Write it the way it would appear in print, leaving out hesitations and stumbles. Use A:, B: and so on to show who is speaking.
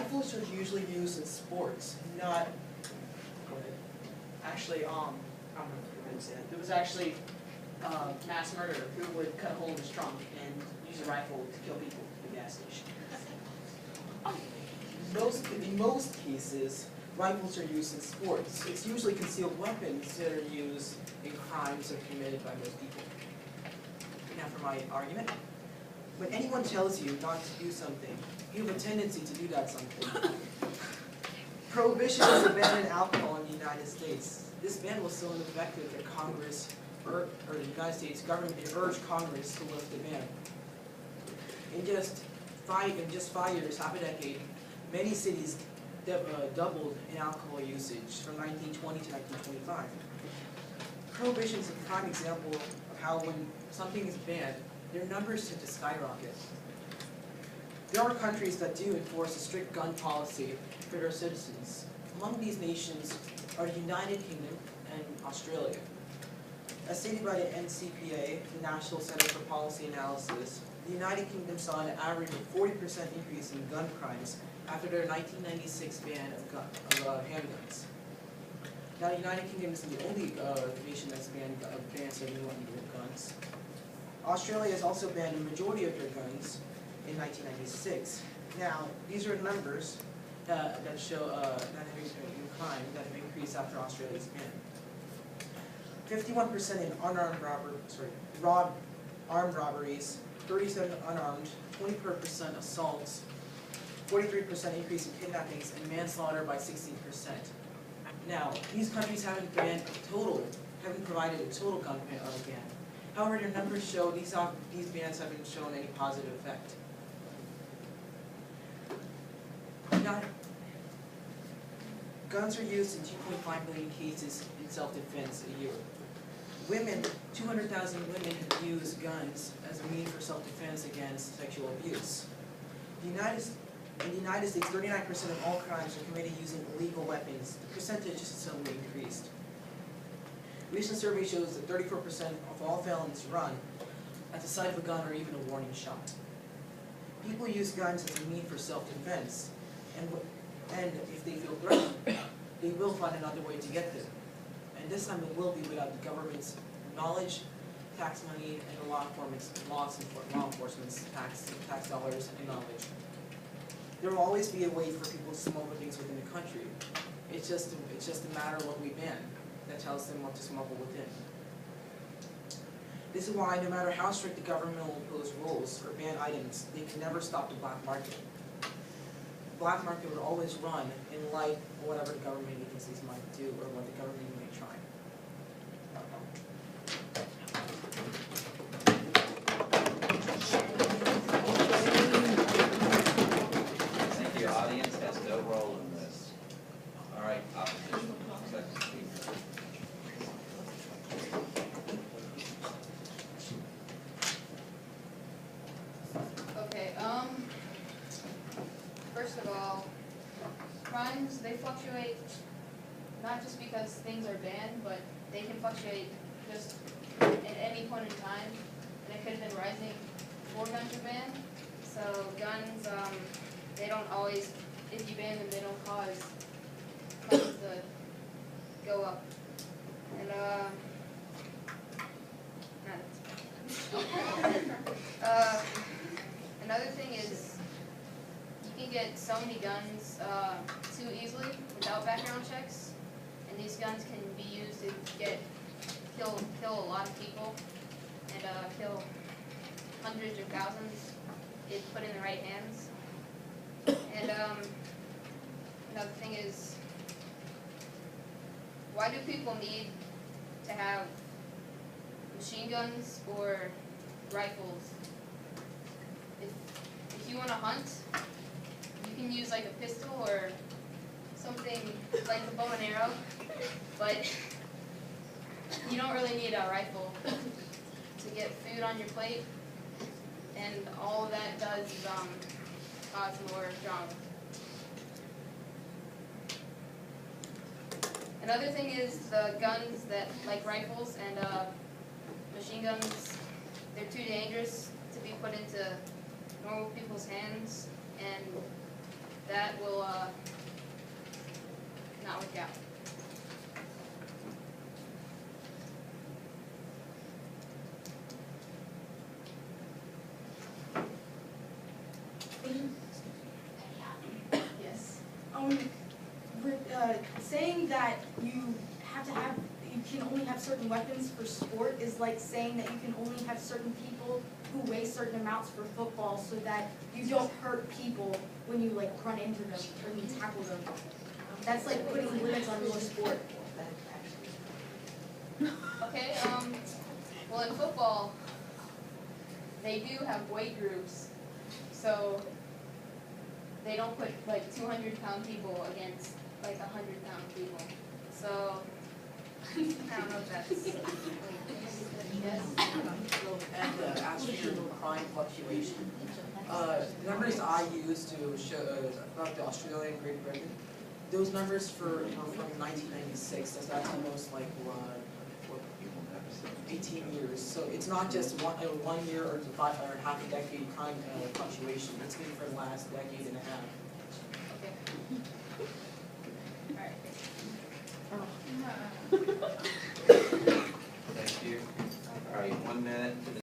A: Rifles are usually used in sports, not. Actually, I'm not going to say that. There was actually a mass murderer who would cut a hole in his trunk and use a rifle to kill people at the gas station. In most cases, rifles are used in sports. It's usually concealed weapons that are used in crimes that are committed by most people. Now for my argument. When anyone tells you not to do something, you have a tendency to do that something. Prohibition is a ban on alcohol in the United States. This ban was so ineffective that Congress, or the United States government, urged Congress to lift the ban. In just 5 years, half a decade, many cities doubled in alcohol usage from 1920 to 1925. Prohibition is a prime example of how when something is banned, their numbers tend to skyrocket. There are countries that do enforce a strict gun policy for their citizens. Among these nations are the United Kingdom and Australia. As stated by the NCPA, the National Center for Policy Analysis, the United Kingdom saw an average of 40% increase in gun crimes after their 1996 ban of handguns. Now, the United Kingdom isn't the only nation that's banned certain illegal guns. Australia has also banned a majority of their guns in 1996. Now, these are numbers that show crime that have increased after Australia's ban. 51% in armed robberies, 37% unarmed, 20% assaults, 43% increase in kidnappings, and manslaughter by 16%. Now, these countries haven't provided a total gun ban. However, their numbers show these bans haven't shown any positive effect. Guns are used in 2.5 million cases in self-defense a year. 200,000 women have used guns as a means for self-defense against sexual abuse. In the United States, 39% of all crimes are committed using illegal weapons. The percentage is suddenly increased. Recent survey shows that 34% of all felons run at the sight of a gun or even a warning shot. People use guns as a means for self-defense, and if they feel threatened, they will find another way to get them. And this time it will be without the government's knowledge, tax money, and the law enforcement's tax dollars and knowledge. There will always be a way for people to smuggle things within the country. It's just a matter of what we ban that tells them what to smuggle within. This is why no matter how strict the government will impose rules or ban items, they can never stop the black market. The black market will always run in light of whatever the government agencies might do or what the government may try.
B: Thank you. Audience has no role in this. All right, opposition. Second speaker.
C: Okay, first of all, crimes, they fluctuate not just because things are banned, but they can fluctuate just at any point in time, and it could have been rising before guns were banned. So guns, they don't always, if you ban them, they don't cause crimes to go up. And another thing is, you can get so many guns too easily without background checks, and these guns can be used to kill a lot of people and kill hundreds or thousands if put in the right hands. And another thing is, why do people need to have machine guns or rifles? If you want to hunt, you can use like a pistol or something like a bow and arrow, but you don't really need a rifle to get food on your plate, and all that does is cause more drama. Another thing is the guns that, like rifles and machine guns, they're too dangerous to be put into normal people's hands, and that will, not work out. Yes.
D: Saying that you can only have certain weapons for sport is like saying that you can only have certain people who weigh certain amounts for football so that you don't hurt people when you like run into them or you tackle them. That's like putting limits on your sport.
C: Okay, well in football, they do have weight groups, so they don't put like 200-pound people against like 100-pound people. So, I don't know if that's, yes.
A: And as for your crime fluctuation, the numbers I use to show about the Australian Great Britain, those numbers were from 1996. That's actually almost like 18 years. So it's not just one year or half a decade crime fluctuation. It's been for the last decade and a half.
C: Okay. Alright.
B: Thank you. All right, 1 minute to the